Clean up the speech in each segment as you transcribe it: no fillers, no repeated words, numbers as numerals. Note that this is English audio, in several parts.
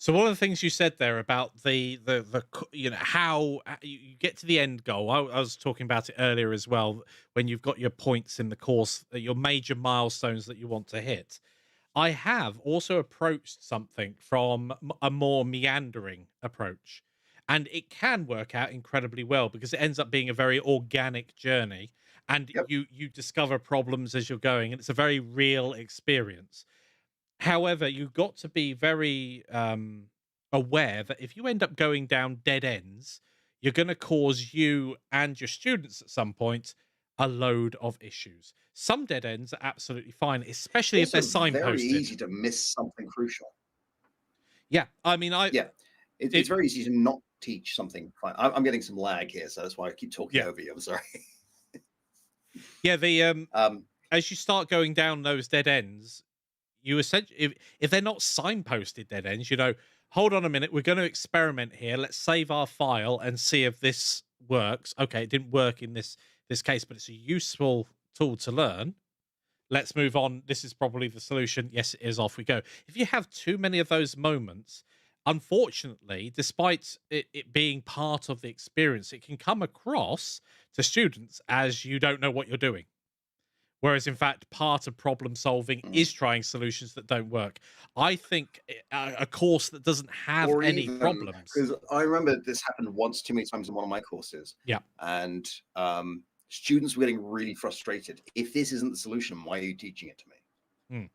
So one of the things you said there about how you get to the end goal. I was talking about it earlier as well. When you've got your points in the course, your major milestones that you want to hit. I have also approached something from a more meandering approach, and it can work out incredibly well because it ends up being a very organic journey, and Yep. you discover problems as you're going, and it's a very real experience. However, you've got to be very aware that if you end up going down dead ends, you're going to cause you and your students at some point a load of issues. Some dead ends are absolutely fine, especially if they're Also very signposted. easy to miss something crucial. Yeah, I mean, Yeah, it's it, very easy to not teach something fine. I'm getting some lag here, so that's why I keep talking yeah, over you. I'm sorry. yeah. The Um, As you start going down those dead ends, you essentially, if they're not signposted dead ends, hold on a minute, we're going to experiment here. Let's save our file and see if this works. Okay, it didn't work in this case, but it's a useful tool to learn. Let's move on. This is probably the solution. Yes, it is. Off we go. If you have too many of those moments, unfortunately, despite it being part of the experience, it can come across to students as you don't know what you're doing. Whereas, in fact, part of problem solving is trying solutions that don't work. I think a course that doesn't have or any even problems. because I remember this happened once too many times in one of my courses, Yeah, and students were getting really frustrated. If this isn't the solution, why are you teaching it to me? mm,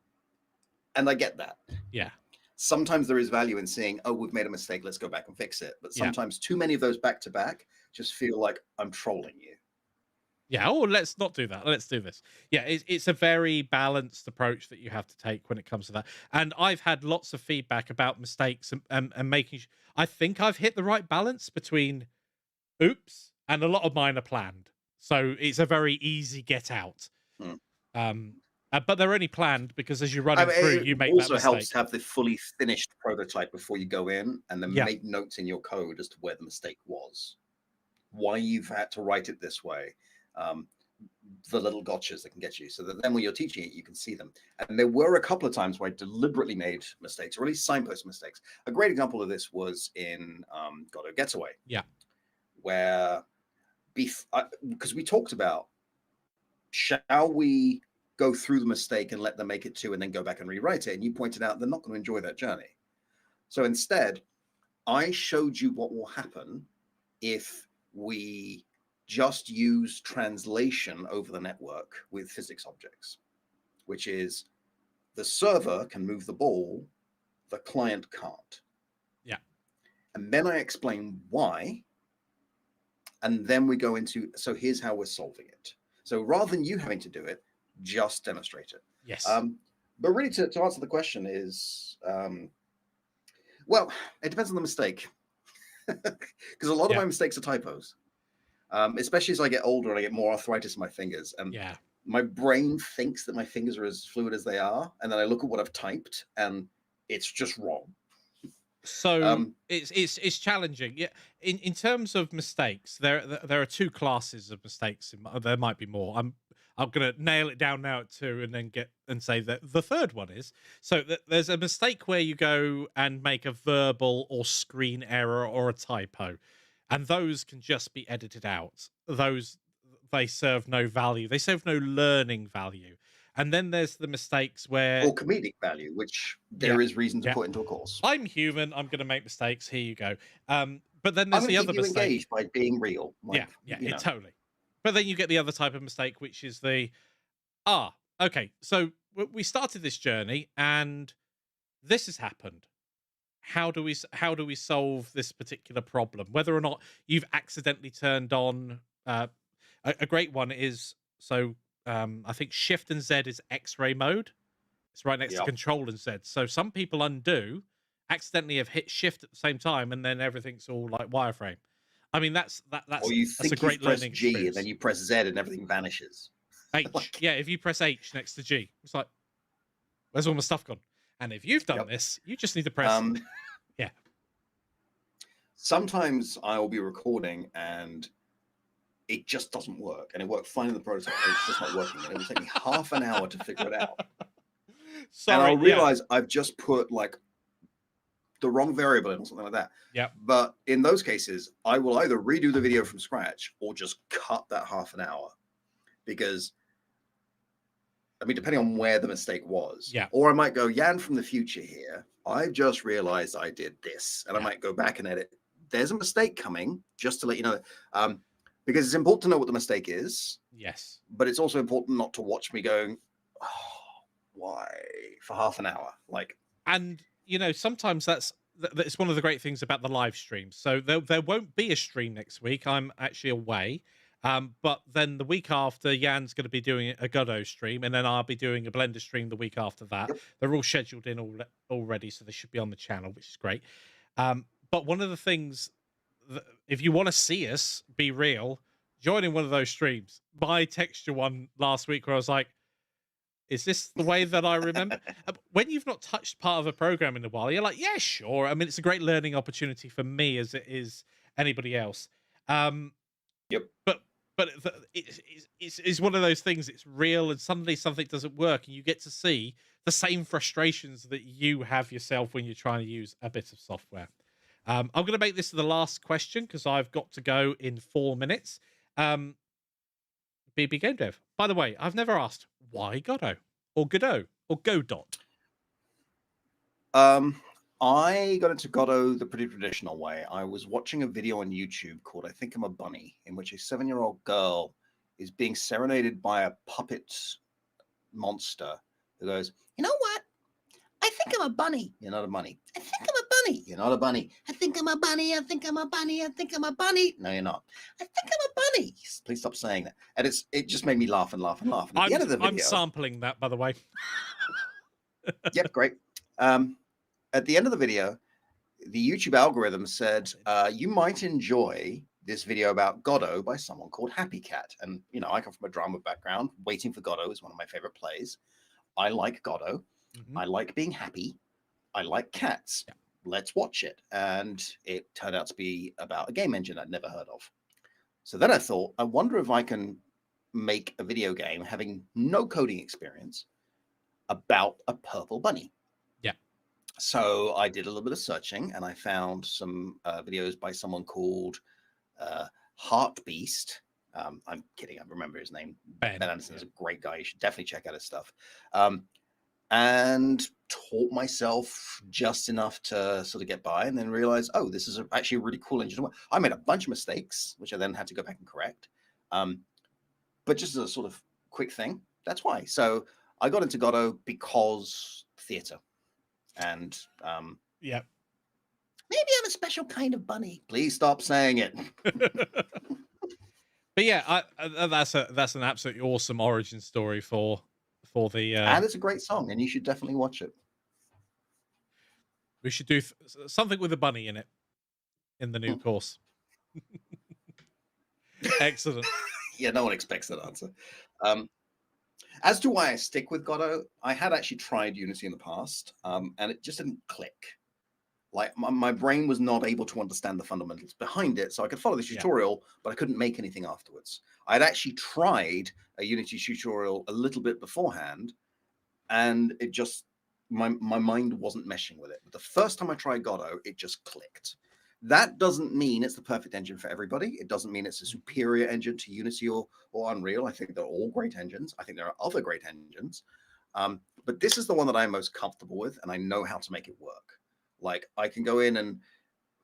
And I get that. yeah, Sometimes there is value in saying, "Oh, we've made a mistake. Let's go back and fix it." But yeah, sometimes too many of those back to back just feel like I'm trolling you. yeah. Oh, let's not do that. Let's do this. Yeah, it's a very balanced approach that you have to take when it comes to that. And I've had lots of feedback about mistakes and making. I think I've hit the right balance between oops and a lot of mine are planned. So it's a very easy get out. Hmm. Um, but they're only planned because as you're I running mean, through, it you make that also helps mistake. to have the fully finished prototype before you go in, and then Yeah. make notes in your code as to where the mistake was, why you've had to write it this way, um, the little gotchas that can get you, so that then when you're teaching it, you can see them. And there were a couple of times where I deliberately made mistakes, or at least signpost mistakes. A great example of this was in Godot Getaway, Yeah. where because we talked about shall we go through the mistake and let them make it too, and then go back and rewrite it. And you pointed out they're not going to enjoy that journey. So instead, I showed you what will happen if we just use translation over the network with physics objects, which is the server can move the ball, the client can't. Yeah. And then I explain why. And then we go into, so here's how we're solving it. So rather than you having to do it, just demonstrate it. Yes. Um, but really, to answer the question is, well, it depends on the mistake. Because a lot of Yeah. my mistakes are typos, especially as I get older and I get more arthritis in my fingers. And Yeah. my brain thinks that my fingers are as fluid as they are. And then I look at what I've typed and it's just wrong. So Um, it's challenging. Yeah. In terms of mistakes, there are two classes of mistakes. There might be more. I'm gonna nail it down now at two, and then get and say that the third one is so that there's a mistake where you go and make a verbal or screen error or a typo, and those can just be edited out. Those they serve no value. They serve no learning value. And then there's the mistakes where or comedic value, which yeah, there is reason to yeah, put into a course. I'm human. I'm going to make mistakes. Here you go. But then I'm there's going the to other keep you mistake. engaged by being real. Yeah, Like, yeah, it totally. But then you get the other type of mistake, which is okay. So we started this journey, and this has happened. How do we solve this particular problem? Whether or not you've accidentally turned on a great one is so. I think Shift and Z is X-ray mode. It's right next to yeah. Control and Z. So some people accidentally have hit Shift at the same time, and then everything's all like wireframe. I mean, Or you that's a think you've great pressed learning G and then experience. you press Z and everything vanishes. H, Like, yeah. If you press H next to G, it's like where's all my stuff gone? And if you've done yep. this, you just need to press. Um, Yeah, Sometimes I will be recording and it just doesn't work. And it worked fine in the prototype, but it's just not working. And it will take me half an hour to figure it out. And I'll sorry. Yeah, realize I've just put like the wrong variable in or something like that. Yeah. But in those cases, I will either redo the video from scratch or just cut that half an hour, because I mean, depending on where the mistake was, Yeah. or I might go, Jan from the future here, I've just realized I did this, and I Yeah. might go back and edit. There's a mistake coming, just to let you know, because it's important to know what the mistake is, Yes. but it's also important not to watch me going, oh, why, for half an hour, like. And you know, sometimes that's one of the great things about the live stream. So there won't be a stream next week. I'm actually away. But then the week after, Jan's going to be doing a Godot stream, and then I'll be doing a Blender stream the week after that. Yep. They're all scheduled in already, so they should be on the channel, which is great. But one of the things, if you want to see us be real, join in one of those streams. My texture one last week, where I was like, is this the way that I remember? When you've not touched part of a program in a while, you're like, yeah, sure. I mean, it's a great learning opportunity for me as it is anybody else. Yep. But it's one of those things. It's real, and suddenly something doesn't work, and you get to see the same frustrations that you have yourself when you're trying to use a bit of software. I'm going to make this the last question because I've got to go in 4 minutes. BB Game Dev. By the way, I've never asked why Godot or Godot or Godot. I got into Godot the pretty traditional way. I was watching a video on YouTube called I Think I'm a Bunny, in which a 7-year-old girl is being serenaded by a puppet monster who goes, you know what? I think I'm a bunny. You're not a bunny. I think I'm a bunny. You're not a bunny. I think I'm a bunny. I think I'm a bunny. I think I'm a bunny. No, you're not. I think I'm a bunny. Please stop saying that. And it just made me laugh and laugh and laugh. And at the end of the video, I'm sampling that, by the way. Yep, great. At the end of the video, the YouTube algorithm said, you might enjoy this video about Godot by someone called Happy Cat. And, you know, I come from a drama background. Waiting for Godot is one of my favorite plays. I like Godot. Mm-hmm. I like being happy. I like cats. Yeah. Let's watch it. And it turned out to be about a game engine I'd never heard of. So then I thought, I wonder if I can make a video game having no coding experience about a purple bunny. Yeah. So I did a little bit of searching, and I found some videos by someone called Heartbeast. I'm kidding. I remember his name. Ben Anderson is a great guy. You should definitely check out his stuff. And taught myself just enough to sort of get by, and then realized, oh, this is actually a really cool engine. I made a bunch of mistakes, which I then had to go back and correct. But just as a sort of quick thing, that's why. So I got into Godot because theater. And yeah, maybe I'm a special kind of bunny. Please stop saying it. But yeah, that's an absolutely awesome origin story for the. And it's a great song, and you should definitely watch it. We should do something with a bunny in it in the new course. Excellent. Yeah, no one expects that answer. As to why I stick with Godot, I had actually tried Unity in the past, and it just didn't click. Like my brain was not able to understand the fundamentals behind it, so I could follow the tutorial, but I couldn't make anything afterwards. I'd actually tried a Unity tutorial a little bit beforehand, and it just my mind wasn't meshing with it. But the first time I tried Godot, it just clicked. That doesn't mean it's the perfect engine for everybody. It doesn't mean it's a superior engine to Unity or Unreal. I think they're all great engines. I think there are other great engines. But this is the one that I'm most comfortable with, and I know how to make it work. Like, I can go in and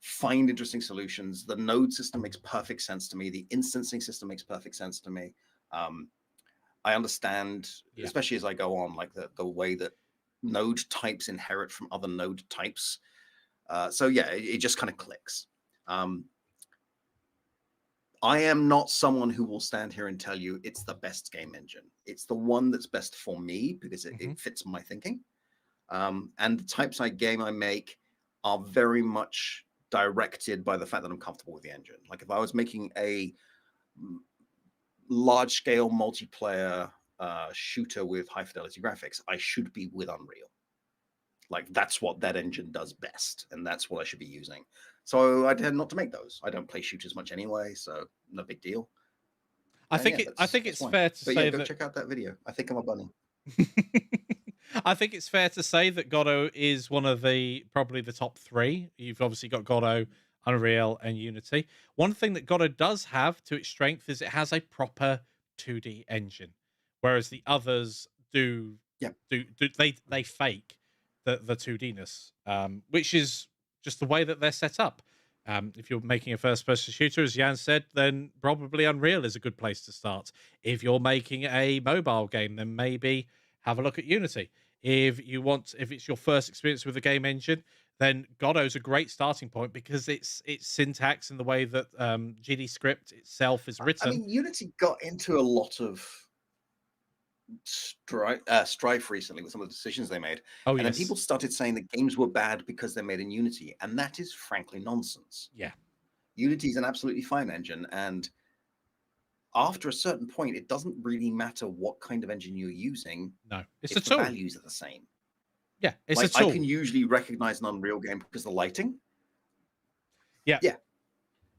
find interesting solutions. The node system makes perfect sense to me. The instancing system makes perfect sense to me. I understand, especially as I go on, like the way that node types inherit from other node types. So yeah, it just kind of clicks. I am not someone who will stand here and tell you it's the best game engine. It's the one that's best for me because it fits my thinking. And the types of game I make are very much directed by the fact that I'm comfortable with the engine. Like if I was making a large-scale multiplayer shooter with high-fidelity graphics, I should be with Unreal. Like that's what that engine does best, and that's what I should be using. So I tend not to make those. I don't play shooters much anyway, so no big deal. I think it's fair to say go check out that video. I think I'm a bunny. I think it's fair to say that Godot is one of probably the top three. You've obviously got Godot, Unreal, and Unity. One thing that Godot does have to its strength is it has a proper 2D engine, whereas the others do Yeah. they fake the 2D-ness, which is just the way that they're set up. If you're making a first-person shooter, as Jan said, then probably Unreal is a good place to start. If you're making a mobile game, then maybe have a look at Unity. If it's your first experience with the game engine, then Godot's a great starting point because its syntax and the way that GD script itself is written. I mean, Unity got into a lot of strife recently with some of the decisions they made. Oh, and yes. then people started saying that games were bad because they're made in Unity, and that is frankly nonsense. Yeah. Unity is an absolutely fine engine, and after a certain point, it doesn't really matter what kind of engine you're using. No, it's if a the tool. values are the same. Yeah, it's Like, a tool. I can usually recognize an Unreal game because of the lighting. Yeah. Yeah.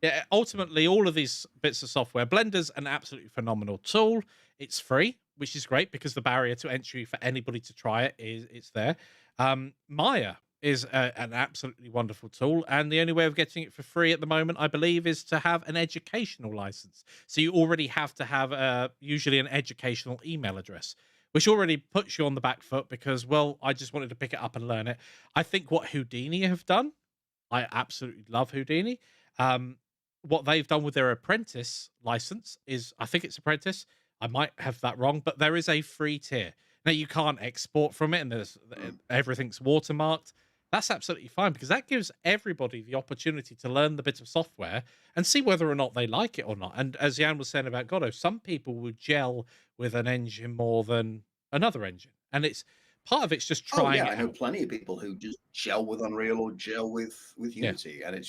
Yeah, ultimately, all of these bits of software, Blender's an absolutely phenomenal tool. It's free, which is great because the barrier to entry for anybody to try it's there. Maya is an absolutely wonderful tool, and the only way of getting it for free at the moment, I believe, is to have an educational license. So you already have to have usually an educational email address, which already puts you on the back foot because, well, I just wanted to pick it up and learn it. I think what Houdini have done, I absolutely love Houdini. What they've done with their Apprentice license is, I think it's Apprentice. I might have that wrong, but there is a free tier. Now you can't export from it, and everything's watermarked. That's absolutely fine because that gives everybody the opportunity to learn the bit of software and see whether or not they like it or not. And as Jan was saying about Godot, some people will gel with an engine more than another engine, and it's part of it's just trying. I know plenty of people who just gel with Unreal or gel with Unity, and it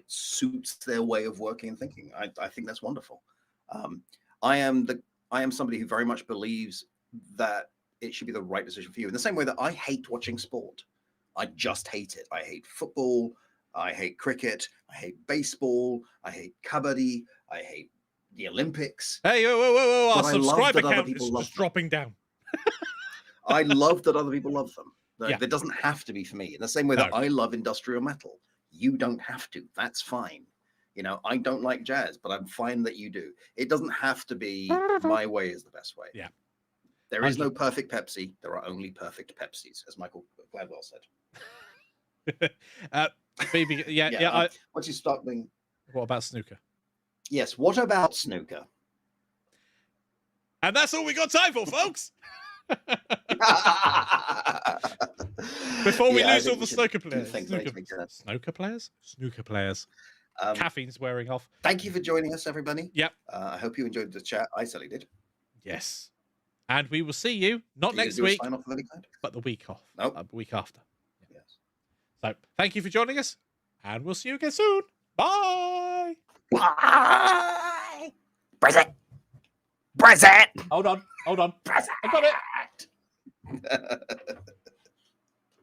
suits their way of working and thinking. I think that's wonderful. I am somebody who very much believes that it should be the right decision for you. In the same way that I hate watching sport, I just hate it. I hate football. I hate cricket. I hate baseball. I hate kabaddi. I hate the Olympics. Hey, whoa! Our But I love subscriber that other count people is love just them. dropping down. I love that other people love them. Yeah. That doesn't have to be for me. In the same way that I love industrial metal, you don't have to. That's fine. You know, I don't like jazz, but I'm fine that you do. It doesn't have to be my way is the best way. Yeah. There is no perfect Pepsi. There are only perfect Pepsis, as Michael Gladwell said. Maybe, once you start being. What about snooker? Yes. What about snooker? And that's all we got time for, folks. Before we lose all the snooker players. Snooker players. Caffeine's wearing off. Thank you for joining us, everybody. Yep. I hope you enjoyed the chat. I certainly did. Yes. And we will see you not next week, but the week off. Nope. The week after. Yes. So thank you for joining us, and we'll see you again soon. Bye. Bye. Present. Hold on. Present. I got it.